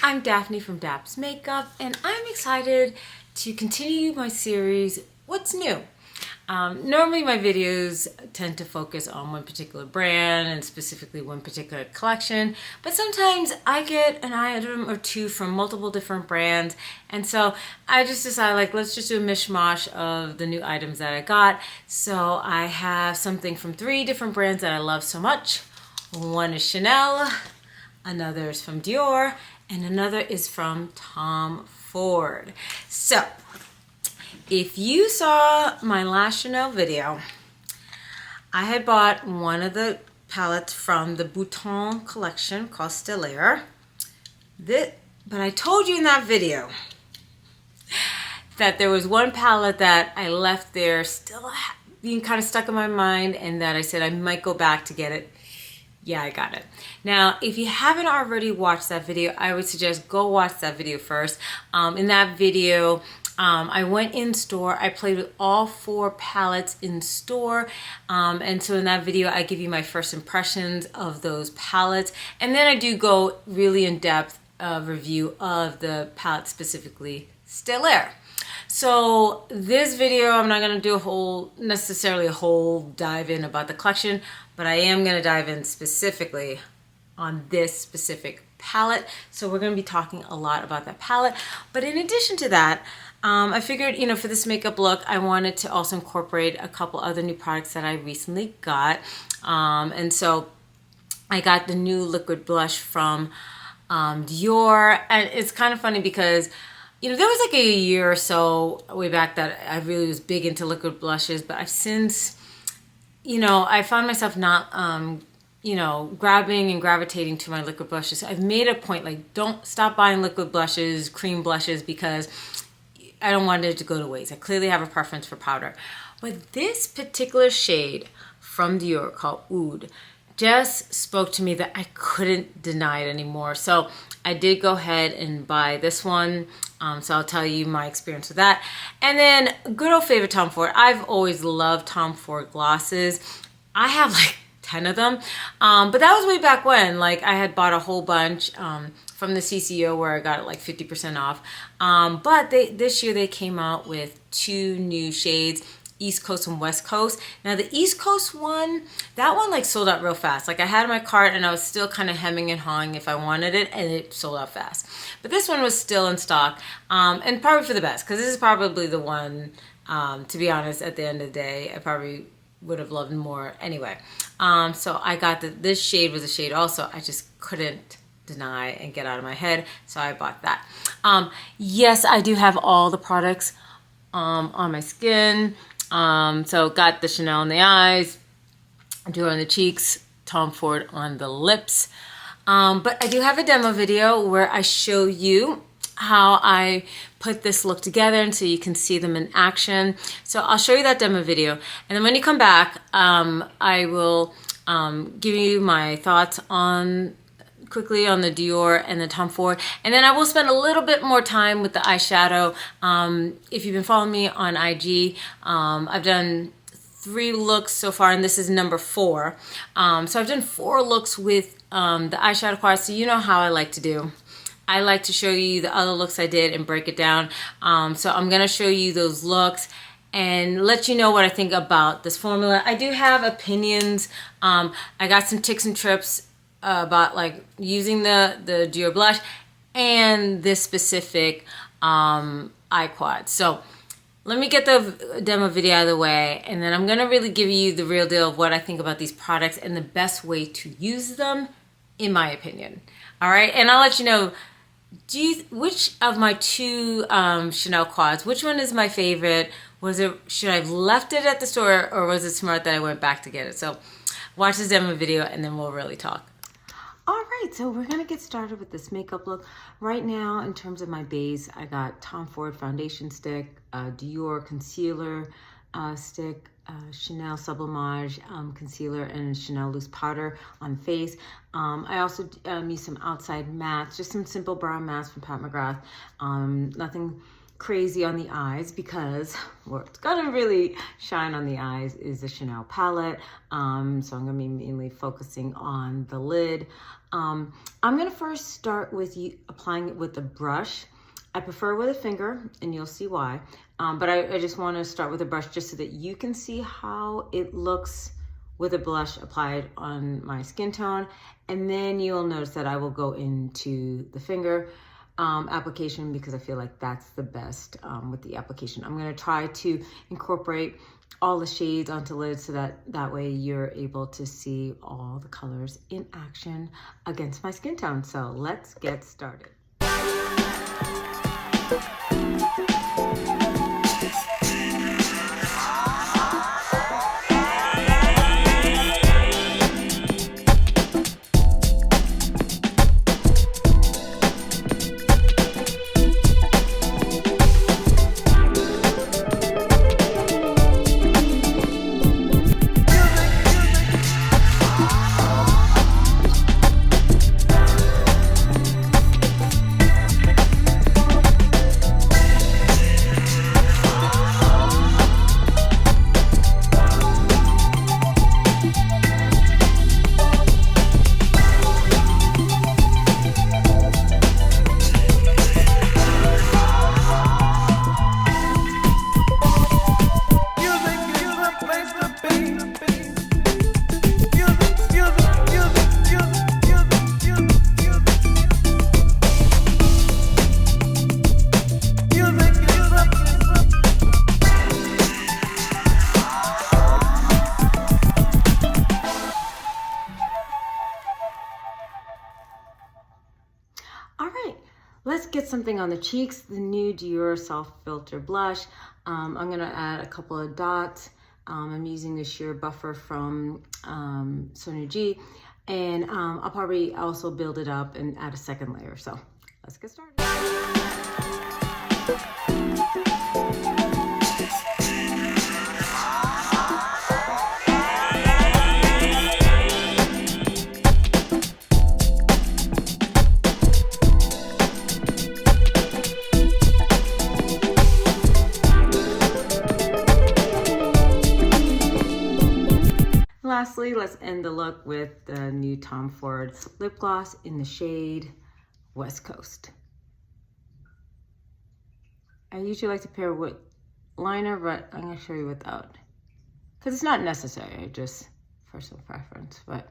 I'm Daphne from Daps Makeup, and I'm excited to continue my series, What's New? Normally my videos tend to focus on one particular brand and specifically one particular collection, but sometimes I get an item or two from multiple different brands, and so I just decided, like, let's just do a mishmash of the new items that I got. So I have something from 3 different brands that I love so much. One is Chanel, another is from Dior, and another is from Tom Ford. So if you saw my last Chanel video, I had bought one of the palettes from the Boutons collection called Stellar. But I told you in that video that there was one palette that I left there still being kind of stuck in my mind, and that I said I might go back to get it. Yeah, I got it. Now, if you haven't already watched that video, I would suggest go watch that video first. In that video, I went in store. I played with all 4 palettes in store. And so in that video, I give you my first impressions of those palettes. And then I do go really in-depth review of the palette, specifically Stellar. So this video, I'm not going to do necessarily a whole dive in about the collection, but I am going to dive in specifically on this specific palette. So we're going to be talking a lot about that palette. But in addition to that, I figured, for this makeup look, I wanted to also incorporate a couple other new products that I recently got. And so I got the new liquid blush from Dior. And it's kind of funny because there was like a year or so way back that I really was big into liquid blushes, but I've since, I found myself not, grabbing and gravitating to my liquid blushes. So I've made a point, like, don't stop buying liquid blushes, cream blushes, because I don't want it to go to waste. I clearly have a preference for powder. But this particular shade from Dior called Oud just spoke to me that I couldn't deny it anymore. So I did go ahead and buy this one. So I'll tell you my experience with that. And then good old favorite Tom Ford. I've always loved Tom Ford glosses. I have like 10 of them. But that was way back when. Like, I had bought a whole bunch from the CCO where I got it like 50% off. But this year they came out with 2 new shades, East Coast and West Coast. Now the East Coast one, that one like sold out real fast. Like, I had it in my cart and I was still kind of hemming and hawing if I wanted it, and it sold out fast. But this one was still in stock, and probably for the best, because this is probably the one, to be honest, at the end of the day, I probably would have loved more anyway. So I got this shade was a shade also I just couldn't deny and get out of my head, so I bought that. Yes, I do have all the products on my skin. So got the Chanel on the eyes, Dior on the cheeks, Tom Ford on the lips. But I do have a demo video where I show you how I put this look together, and so you can see them in action. So I'll show you that demo video, and then when you come back, I will give you my thoughts quickly on the Dior and the Tom Ford, and then I will spend a little bit more time with the eyeshadow. If you've been following me on IG, I've done 3 looks so far, and this is number 4. So I've done 4 looks with the eyeshadow quad, so you know how I like to do. I like to show you the other looks I did and break it down. So I'm going to show you those looks and let you know what I think about this formula. I do have opinions. I got some tips and trips about like using the Dior blush and this specific eye quad. So let me get the demo video out of the way, and then I'm going to really give you the real deal of what I think about these products and the best way to use them, in my opinion. All right, and I'll let you know, which of my 2 Chanel quads, which one is my favorite? Should I have left it at the store, or was it smart that I went back to get it? So watch this demo video and then we'll really talk. All right, so we're gonna get started with this makeup look. Right now, in terms of my base, I got Tom Ford foundation stick, Dior concealer stick, Chanel Sublimage concealer, and Chanel loose powder on face. I also used some outside mattes, just some simple brown masks from Pat McGrath. Nothing crazy on the eyes because what's gonna really shine on the eyes is the Chanel palette. So I'm gonna be mainly focusing on the lid. I'm gonna first start with applying it with a brush. I prefer with a finger, and you'll see why. But I just want to start with a brush just so that you can see how it looks with a blush applied on my skin tone. And then you'll notice that I will go into the finger application because I feel like that's the best with the application. I'm going to try to incorporate all the shades onto lids so that way you're able to see all the colors in action against my skin tone. So let's get started. Let's get something on the cheeks. The new Dior Soft Filter Blush. I'm gonna add a couple of dots. I'm using the sheer buffer from Sonia G. And I'll probably also build it up and add a second layer. So let's get started. Lastly, let's end the look with the new Tom Ford lip gloss in the shade West Coast. I usually like to pair with liner, but I'm going to show you without. Because it's not necessary, just personal preference. But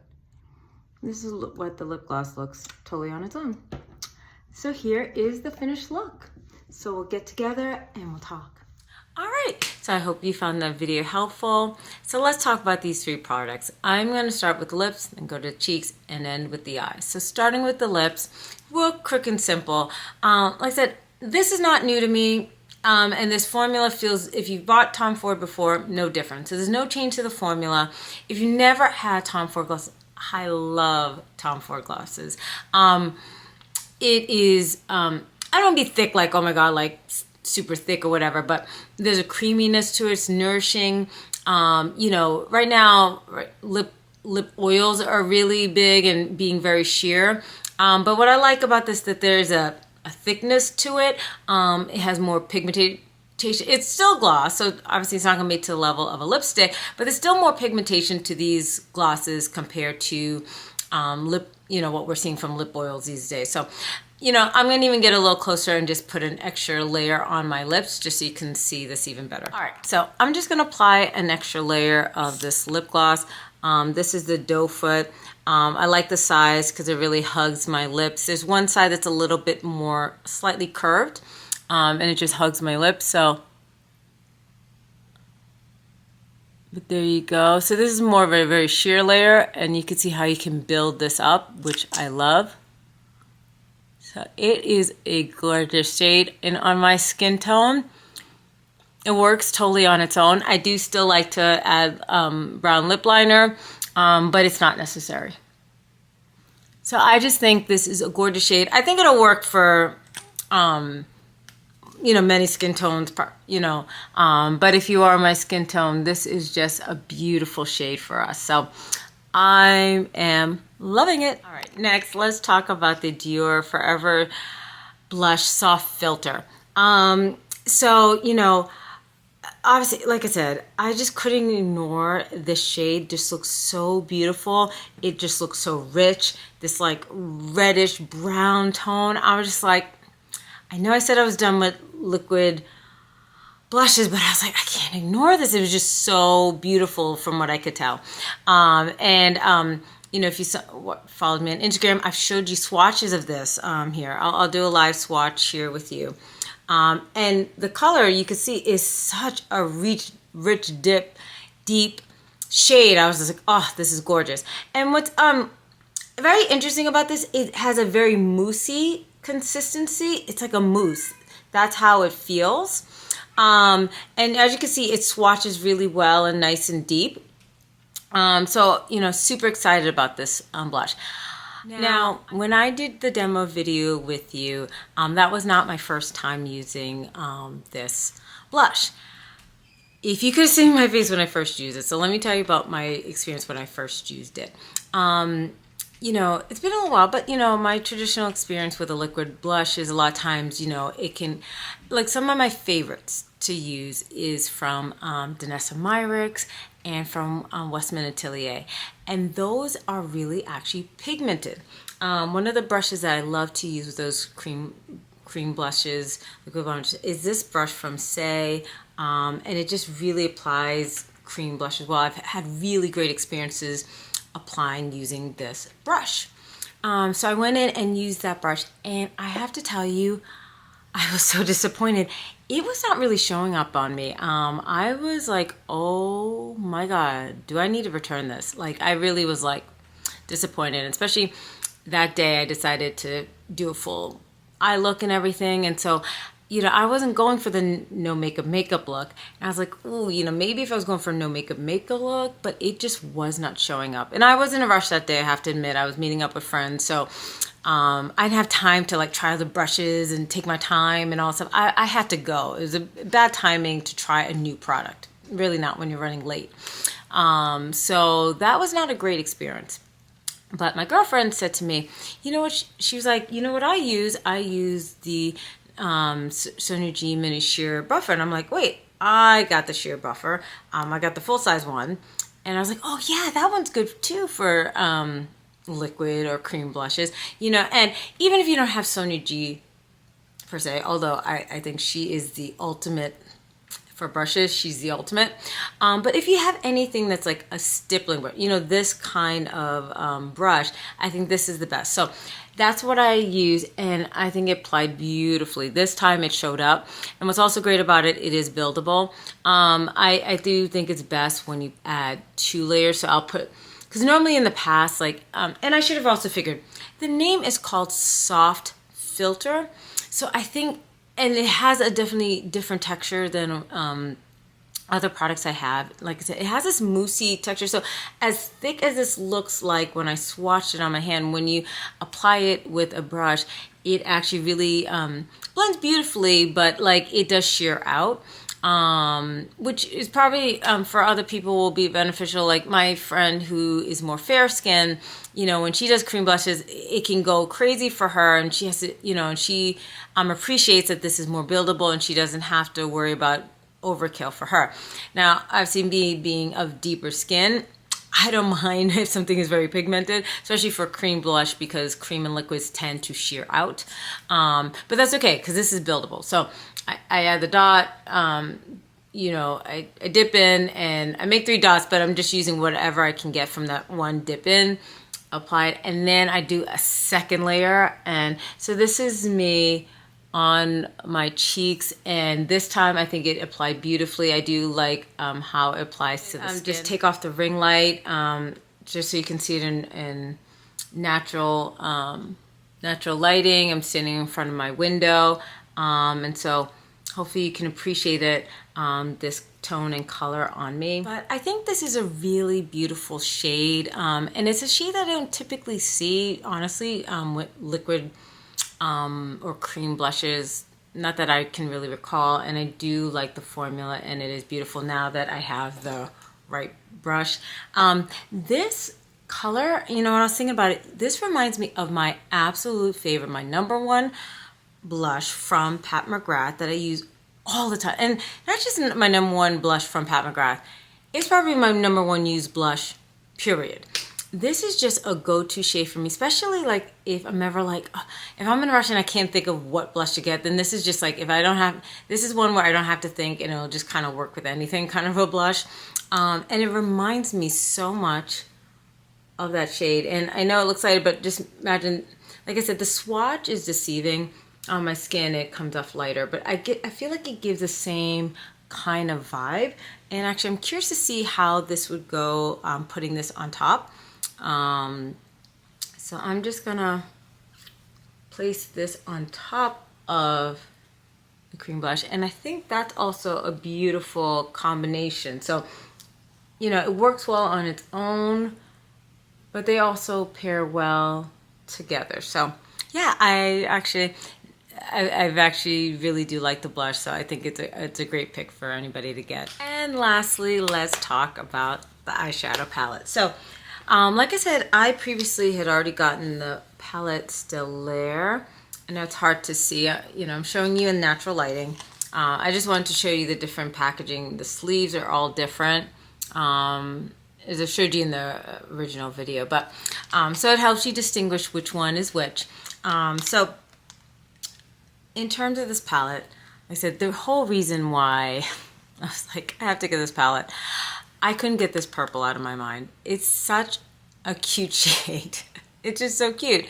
this is what the lip gloss looks totally on its own. So here is the finished look. So we'll get together and we'll talk. All right, so I hope you found that video helpful. So let's talk about these three products. I'm going to start with the lips, then go to the cheeks, and end with the eyes. So starting with the lips, real quick and simple. Like I said, this is not new to me, and this formula feels, if you've bought Tom Ford before, no different. So there's no change to the formula. If you never had Tom Ford glosses, I love Tom Ford glosses. It is, I don't want to be thick like, oh my God, like super thick or whatever, but there's a creaminess to it. It's nourishing. You know, right now, lip oils are really big and being very sheer. But what I like about this, that there's a thickness to it. It has more pigmentation. It's still gloss, so obviously it's not going to be to the level of a lipstick, but there's still more pigmentation to these glosses compared to what we're seeing from lip oils these days. So, I'm going to even get a little closer and just put an extra layer on my lips just so you can see this even better. All right, so I'm just going to apply an extra layer of this lip gloss. This is the doe foot. I like the size because it really hugs my lips. There's one side that's a little bit more slightly curved, and it just hugs my lips. But there you go. So this is more of a very sheer layer, and you can see how you can build this up, which I love. So it is a gorgeous shade, and on my skin tone, it works totally on its own. I do still like to add brown lip liner, but it's not necessary. So I just think this is a gorgeous shade. I think it'll work for, many skin tones, but if you are my skin tone, this is just a beautiful shade for us. So I am loving it. All right, next, let's talk about the Dior Forever Blush Soft Filter. So, you know, obviously, like I said, I just couldn't ignore this shade. Just looks so beautiful. It just looks so rich. This like reddish brown tone. I was just like, I know I said I was done with liquid blushes, but I was like, I can't ignore this. It was just so beautiful from what I could tell. You know, if you followed me on Instagram, I've showed you swatches of this here. I'll do a live swatch here with you. And the color you can see is such a rich, deep shade. I was just like, oh, this is gorgeous. And what's very interesting about this, it has a very moussey consistency. It's like a mousse. That's how it feels. And as you can see, it swatches really well and nice and deep. So, you know, super excited about this blush. Now, when I did the demo video with you, that was not my first time using this blush. If you could have seen my face when I first used it, so let me tell you about my experience when I first used it. You know, it's been a little while, but, you know, my traditional experience with a liquid blush is a lot of times, you know, it can, like some of my favorites to use is from Danessa Myricks and from Westman Atelier. And those are really actually pigmented. One of the brushes that I love to use with those cream blushes, liquid blushes, is this brush from Say. And it just really applies cream blushes well. I've had really great experiences applying using this brush. So I went in and used that brush, and I have to tell you, I was so disappointed. It was not really showing up on me. I was like, oh my God, do I need to return this? Like, I really was like disappointed, especially that day I decided to do a full eye look and everything. And so, you know, I wasn't going for the no makeup look. And I was like, oh, you know, maybe if I was going for a no makeup look, but it just was not showing up. And I was in a rush that day, I have to admit. I was meeting up with friends. So I didn't have time to like try the brushes and take my time and all stuff. I had to go. It was a bad timing to try a new product. Really not when you're running late. So that was not a great experience. But my girlfriend said to me, you know what? She was like, you know what I use? I use the Sonia G Mini Sheer Buffer. And I'm like, wait, I got the sheer buffer. I got the full size one. And I was like, oh yeah, that one's good too for liquid or cream blushes. You know, and even if you don't have Sonia G per se, although I think she is the ultimate for brushes, she's the ultimate. But if you have anything that's like a stippling brush, you know, this kind of brush, I think this is the best. So that's what I use, and I think it applied beautifully. This time it showed up. And what's also great about it, it is buildable. I do think it's best when you add 2 layers. So I'll put, because normally in the past, like, and I should have also figured, the name is called Soft Filter. So I think, and it has a definitely different texture than other products I have. Like I said, it has this moussey texture. So as thick as this looks like when I swatched it on my hand, when you apply it with a brush, it actually really blends beautifully, but like it does sheer out. Which is probably for other people will be beneficial. Like my friend who is more fair skinned, you know, when she does cream blushes, it can go crazy for her, and she has to, you know, and she appreciates that this is more buildable and she doesn't have to worry about overkill for her. Now, I've seen me being of deeper skin, I don't mind if something is very pigmented, especially for cream blush, because cream and liquids tend to sheer out. But that's okay, because this is buildable. So I add the dot, you know, I dip in and I make 3 dots, but I'm just using whatever I can get from that one dip in, apply it, and then I do a second layer. And so this is me on my cheeks, and this time I think it applied beautifully. I do like how it applies to the skin. Just take off the ring light, just so you can see it in natural lighting. I'm standing in front of my window, and so hopefully you can appreciate it, this tone and color on me. But I think this is a really beautiful shade, and it's a shade that I don't typically see, honestly, with liquid or cream blushes, not that I can really recall. And I do like the formula, and it is beautiful now that I have the right brush. This color, you know, when I was thinking about it, this reminds me of my absolute favorite, my #1 blush from Pat McGrath that I use all the time. And not just my number one blush from Pat McGrath. It's probably my number one used blush, period. This is just a go-to shade for me, especially like if I'm ever like, if I'm in a rush and I can't think of what blush to get, then this is just like, if I don't have, this is one where I don't have to think and it'll just kind of work with anything, kind of a blush. And it reminds me so much of that shade. And I know it looks lighter, but just imagine, like I said, the swatch is deceiving. On my skin, it comes off lighter, but I feel like it gives the same kind of vibe. And actually, I'm curious to see how this would go putting this on top. So I'm just gonna place this on top of the cream blush, and I think that's also a beautiful combination. So, you know, it works well on its own, but they also pair well together. So yeah, I've actually really do like the blush, so I think it's a great pick for anybody to get. And lastly, let's talk about the eyeshadow palette. So like I said, I previously had already gotten the palette Stellaire. I know it's hard to see, you know, I'm showing you in natural lighting. I just wanted to show you the different packaging. The sleeves are all different, as I showed you in the original video, but so it helps you distinguish which one is which. So in terms of this palette, like I said, the whole reason why I was like, I have to get this palette, I couldn't get this purple out of my mind. It's such a cute shade. It's just so cute.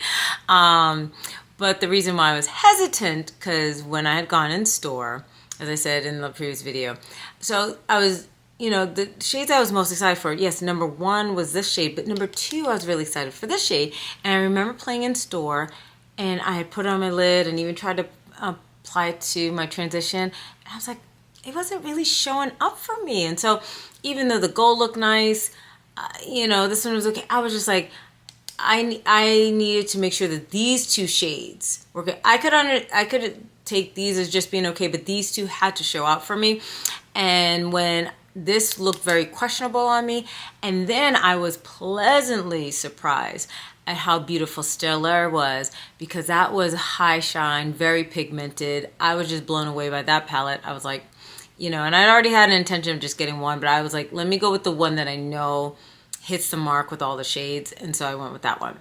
But the reason why I was hesitant, because when I had gone in store, as I said in the previous video, so I was, you know, the shades I was most excited for, yes, number one was this shade, but number two, I was really excited for this shade. And I remember playing in store, and I had put it on my lid and even tried to apply it to my transition. And I was like, it wasn't really showing up for me. And so even though the gold looked nice, you know, this one was okay, I was just like, I needed to make sure that these two shades were good. I could take these as just being okay, but these two had to show up for me. And when this looked very questionable on me, and then I was pleasantly surprised at how beautiful Stellaire was, because that was high shine, very pigmented. I was just blown away by that palette. I was like, you know, and I'd already had an intention of just getting one, but I was like, let me go with the one that I know hits the mark with all the shades, and so I went with that one.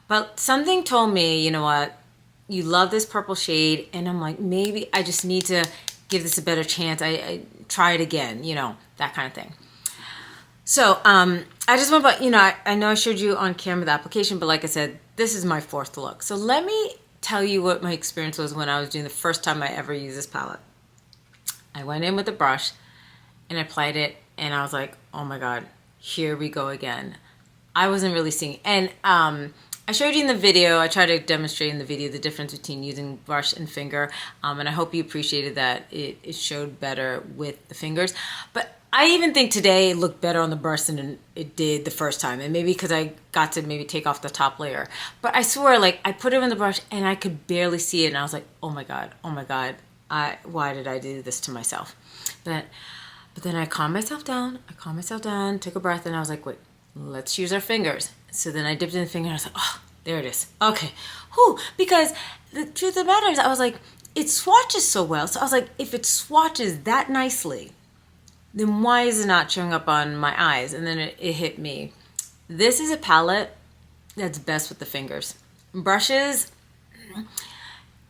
But something told me, you know what, you love this purple shade, and I'm like, maybe I just need to give this a better chance. I try it again, you know, that kind of thing. So I just want to, you know, I know I showed you on camera the application, but like I said, this is my fourth look. So let me tell you what my experience was when I was doing the first time I ever used this palette. I went in with a brush and I applied it, and I was like, oh my God, here we go again. I wasn't really seeing, and I showed you in the video, I tried to demonstrate in the video the difference between using brush and finger, and I hope you appreciated that it showed better with the fingers. But I even think today it looked better on the brush than it did the first time, and maybe because I got to maybe take off the top layer. But I swear, like, I put it in the brush and I could barely see it, and I was like, oh my God, why did I do this to myself? But then I calmed myself down, took a breath, and I was like, wait, let's use our fingers. So then I dipped in the finger and I was like, oh, there it is. Okay. Whew. Because the truth of the matter is, I was like, it swatches so well. So I was like, if it swatches that nicely, then why is it not showing up on my eyes? And then it hit me. This is a palette that's best with the fingers. Brushes,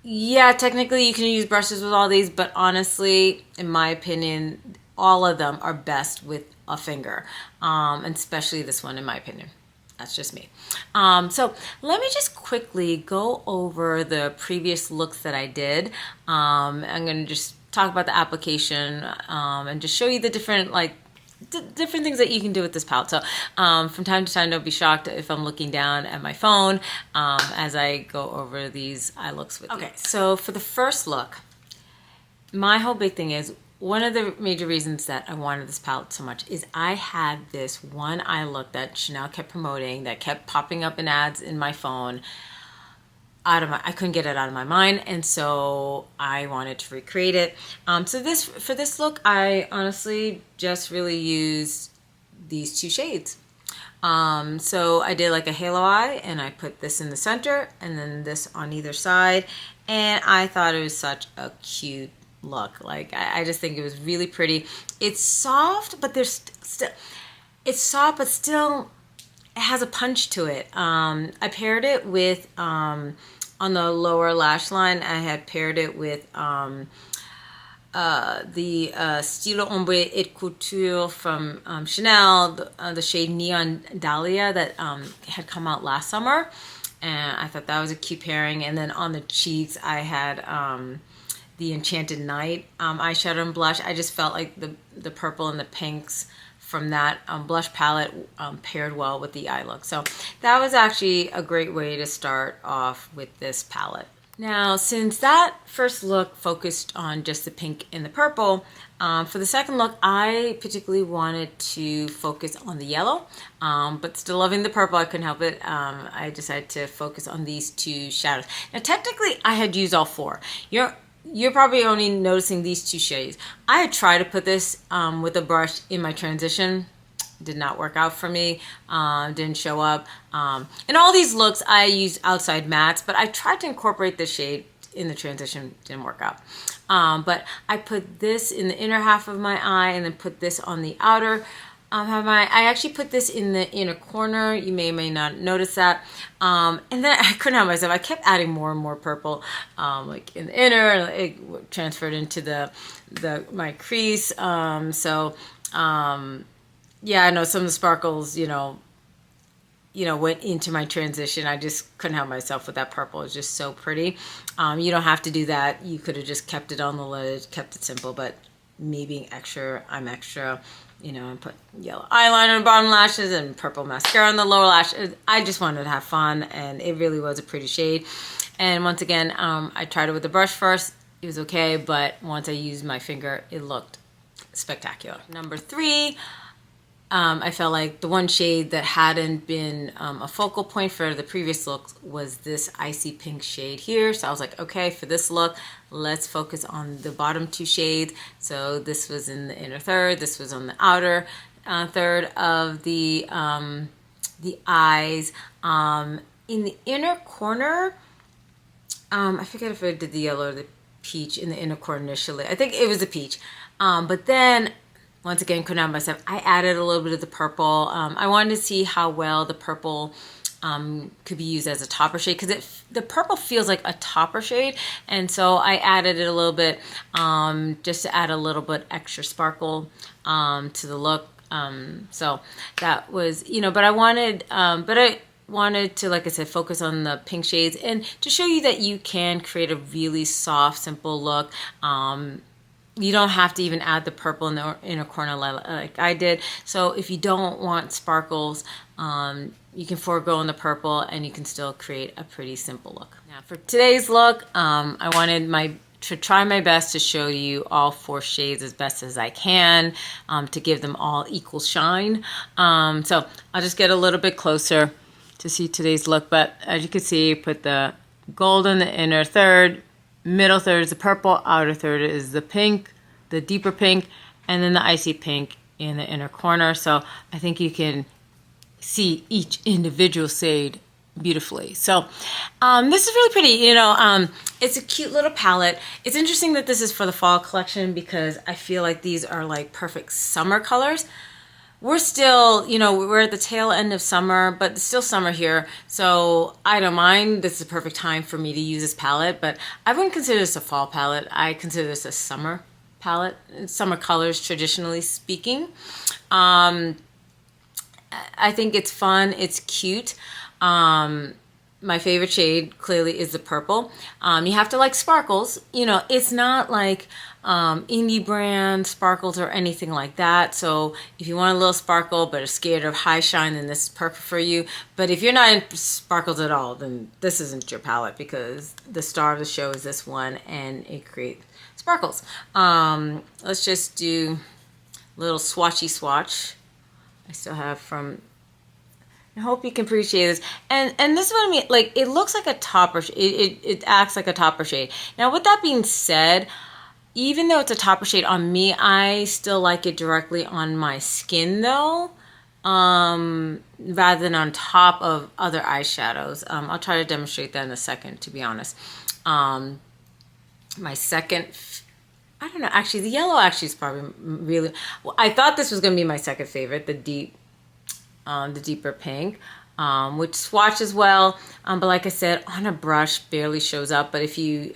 yeah, technically you can use brushes with all these, but honestly, in my opinion, all of them are best with a finger, and especially this one, in my opinion. That's just me. So let me just quickly go over the previous looks that I did. I'm going to just talk about the application and just show you the different, like, different things that you can do with this palette. So from time to time, don't be shocked if I'm looking down at my phone as I go over these eye looks with you. Okay, so for the first look, my whole big thing is, one of the major reasons that I wanted this palette so much is I had this one eye look that Chanel kept promoting, that kept popping up in ads in my phone. I couldn't get it out of my mind, and so I wanted to recreate it. So for this look, I honestly just really used these two shades. So I did like a halo eye, and I put this in the center, and then this on either side, and I thought it was such a cute look. Like, I just think it was really pretty. It's soft, but there's still, it's soft, but still it has a punch to it. I paired it with, on the lower lash line, I had paired it with the Stilo Ombre et Couture from Chanel, the shade Neon Dahlia that had come out last summer. And I thought that was a cute pairing. And then on the cheeks, I had the Enchanted Night eyeshadow and blush. I just felt like the purple and the pinks from that blush palette paired well with the eye look. So that was actually a great way to start off with this palette. Now, since that first look focused on just the pink and the purple, for the second look, I particularly wanted to focus on the yellow, but still loving the purple, I couldn't help it. I decided to focus on these two shadows. Now, technically, I had used all four. You're probably only noticing these two shades. I had tried to put this with a brush in my transition. Did not work out for me, didn't show up. In all these looks, I used outside mattes, but I tried to incorporate this shade in the transition, didn't work out. But I put this in the inner half of my eye and then put this on the outer half of my eye. I actually put this in the inner corner. You may or may not notice that. And then I couldn't help myself. I kept adding more and more purple, like in the inner, and it transferred into my crease. Yeah, I know some of the sparkles, went into my transition. I just couldn't help myself with that purple. It's just so pretty. You don't have to do that. You could have just kept it on the lid, kept it simple, but me being extra, I'm extra, and put yellow eyeliner on the bottom lashes and purple mascara on the lower lashes. I just wanted to have fun, and it really was a pretty shade. And once again, I tried it with the brush first. It was okay, but once I used my finger, it looked spectacular. Number 3, I felt like the one shade that hadn't been a focal point for the previous look was this icy pink shade here. So I was like, okay, for this look, let's focus on the bottom 2 shades. So this was in the inner third, this was on the outer third of the eyes. In the inner corner, I forget if I did the yellow or the peach in the inner corner initially. I think it was the peach. But then, once again, couldn't help myself, I added a little bit of the purple. I wanted to see how well the purple could be used as a topper shade, because the purple feels like a topper shade, and so I added it a little bit just to add a little bit extra sparkle to the look. So that was, but I wanted to, like I said, focus on the pink shades and to show you that you can create a really soft, simple look. You don't have to even add the purple in the inner corner like I did. So if you don't want sparkles, you can forego in the purple and you can still create a pretty simple look. Now for today's look, I wanted to try my best to show you all 4 shades as best as I can, to give them all equal shine. So I'll just get a little bit closer to see today's look. But as you can see, put the gold in the inner third, middle third is the purple, outer third is the pink, the deeper pink, and then the icy pink in the inner corner. So I think you can see each individual shade beautifully. So this is really pretty. It's a cute little palette. It's interesting that this is for the fall collection because I feel like these are like perfect summer colors. We're still, we're at the tail end of summer, but it's still summer here. So I don't mind. This is a perfect time for me to use this palette, but I wouldn't consider this a fall palette. I consider this a summer palette, summer colors, traditionally speaking. I think it's fun. It's cute. My favorite shade clearly is the purple. You have to like sparkles. It's not like indie brand sparkles or anything like that. So if you want a little sparkle but are scared of high shine, then this is perfect for you. But if you're not into sparkles at all, then this isn't your palette, because the star of the show is this one and it creates sparkles. Let's just do a little swatchy swatch. I still have from... I hope you can appreciate this. And this is what I mean. Like, it looks like a topper. It acts like a topper shade. Now, with that being said, even though it's a topper shade on me, I still like it directly on my skin, though, rather than on top of other eyeshadows. I'll try to demonstrate that in a second, to be honest. My second I don't know. Actually, the yellow actually is probably really. Well, I thought this was going to be my second favorite, the deeper pink, which swatches well. But like I said, on a brush, barely shows up. But if you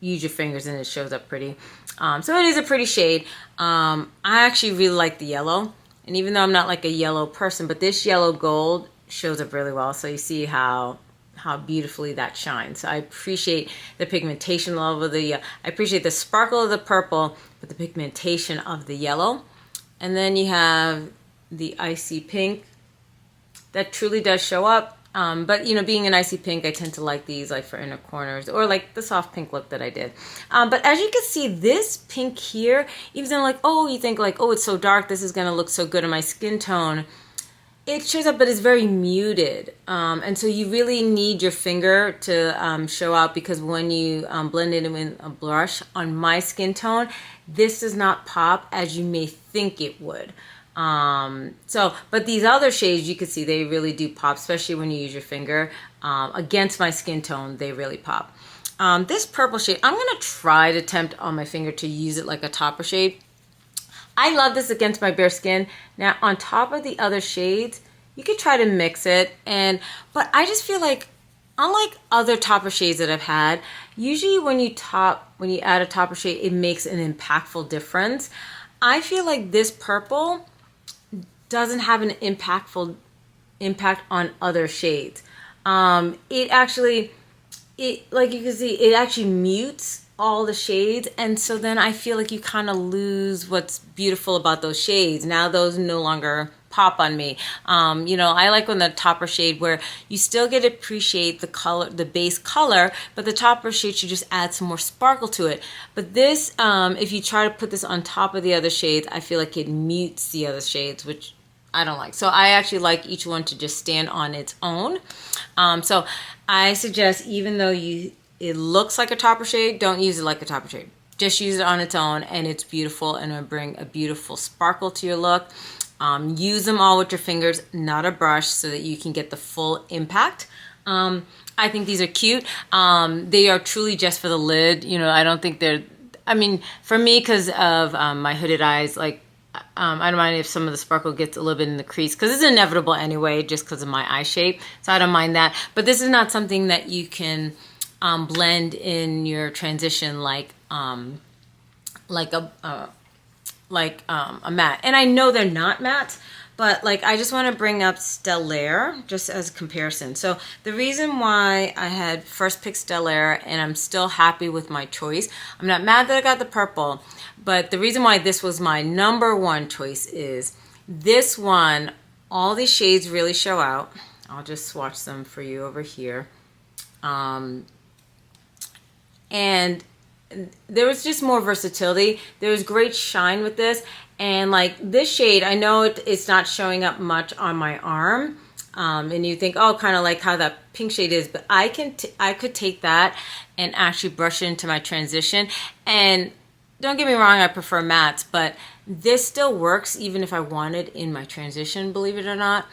use your fingers, and it shows up pretty. So it is a pretty shade. I actually really like the yellow. And even though I'm not like a yellow person, but this yellow gold shows up really well. So you see how beautifully that shines. So I appreciate the pigmentation level of I appreciate the sparkle of the purple, but the pigmentation of the yellow. And then you have the icy pink that truly does show up. But you know, being an icy pink, I tend to like these like for inner corners, or like the soft pink look that I did. But as you can see, this pink here, even though like, oh, you think like, oh, it's so dark, this is gonna look so good in my skin tone. It shows up, but it's very muted. And so you really need your finger to show out, because when you blend it in with a brush on my skin tone, this does not pop as you may think it would. But these other shades, you can see they really do pop, especially when you use your finger. Against my skin tone, they really pop. This purple shade, I'm going to try to attempt on my finger to use it like a topper shade. I love this against my bare skin. Now, on top of the other shades, you could try to mix it. But I just feel like, unlike other topper shades that I've had, usually when you add a topper shade, it makes an impactful difference. I feel like this purple doesn't have an impactful impact on other shades. It actually, like you can see, it actually mutes all the shades, and so then I feel like you kind of lose what's beautiful about those shades. Now those no longer pop on me. You know, I like when the topper shade, where you still get to appreciate the color, the base color, but the topper shade should just add some more sparkle to it. But this, if you try to put this on top of the other shades, I feel like it mutes the other shades, which I don't like. So I actually like each one to just stand on its own. So I suggest, even though it looks like a topper shade, don't use it like a topper shade. Just use it on its own, and it's beautiful, and it'll bring a beautiful sparkle to your look. Use them all with your fingers, not a brush, so that you can get the full impact. I think these are cute. They are truly just for the lid. You know, I don't think they're, I mean, for me, because of my hooded eyes, like, I don't mind if some of the sparkle gets a little bit in the crease, because it's inevitable anyway, just because of my eye shape. So I don't mind that. But this is not something that you can blend in your transition like a matte. And I know they're not matte, but like, I just want to bring up Stellare just as a comparison. So the reason why I had first picked Stellare, and I'm still happy with my choice, I'm not mad that I got the purple, but the reason why this was my #1 choice is this one, all these shades really show out. I'll just swatch them for you over here. And there was just more versatility. There was great shine with this. And like this shade, I know it's not showing up much on my arm. And you think, oh, kind of like how that pink shade is. But I could take that and actually brush it into my transition. And don't get me wrong, I prefer mattes, but this still works even if I wanted in my transition, believe it or not.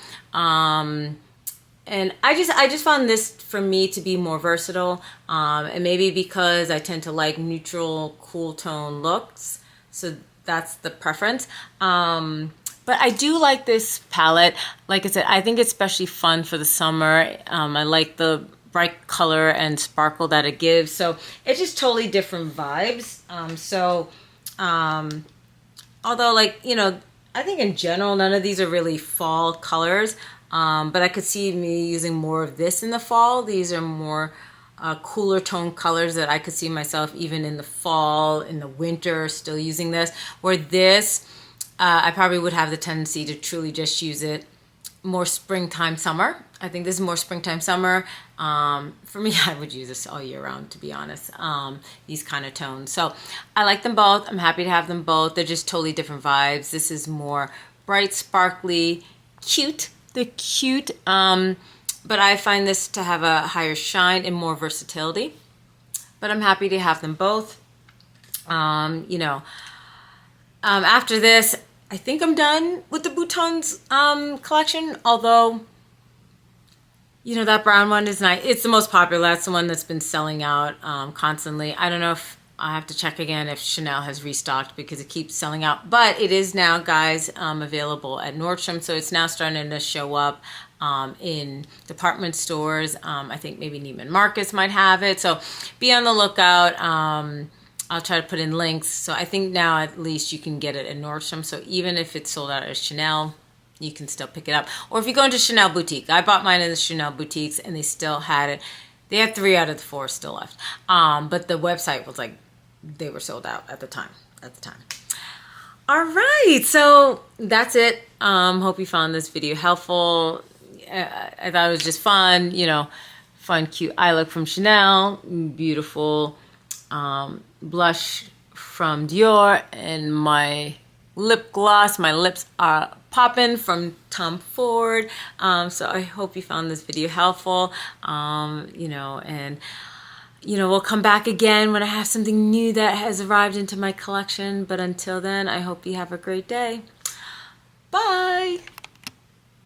And I just found this for me to be more versatile, and maybe because I tend to like neutral, cool tone looks, so that's the preference. But I do like this palette. Like I said, I think it's especially fun for the summer. I like the bright color and sparkle that it gives, so it's just totally different vibes. Although, like, you know, I think in general none of these are really fall colors. But I could see me using more of this in the fall. These are more cooler tone colors that I could see myself even in the fall, in the winter, still using this. Where this, I probably would have the tendency to truly just use it more springtime, summer. I think this is more springtime, summer. For me, I would use this all year round, to be honest, these kind of tones. So I like them both. I'm happy to have them both. They're just totally different vibes. This is more bright, sparkly, cute. They're cute, but I find this to have a higher shine and more versatility. But I'm happy to have them both. You know, after this, I think I'm done with the Boutons collection. Although, you know, that brown one is nice. It's the most popular. That's the one that's been selling out constantly. I don't know if I have to check again if Chanel has restocked because it keeps selling out. But it is now, guys, available at Nordstrom. So it's now starting to show up in department stores. I think maybe Neiman Marcus might have it. So be on the lookout. I'll try to put in links. So I think now at least you can get it at Nordstrom. So even if it's sold out at Chanel, you can still pick it up. Or if you go into Chanel boutique. I bought mine in the Chanel boutiques and they still had it. They had 3 out of the 4 still left. But the website was like, they were sold out at the time. All right, so that's it. Hope you found this video helpful. I thought it was just fun, you know, fun, cute eye look from Chanel, beautiful blush from Dior, and my lip gloss. My lips are popping from Tom Ford. So I hope you found this video helpful. You know, and you know, we'll come back again when I have something new that has arrived into my collection. But until then, I hope you have a great day. Bye.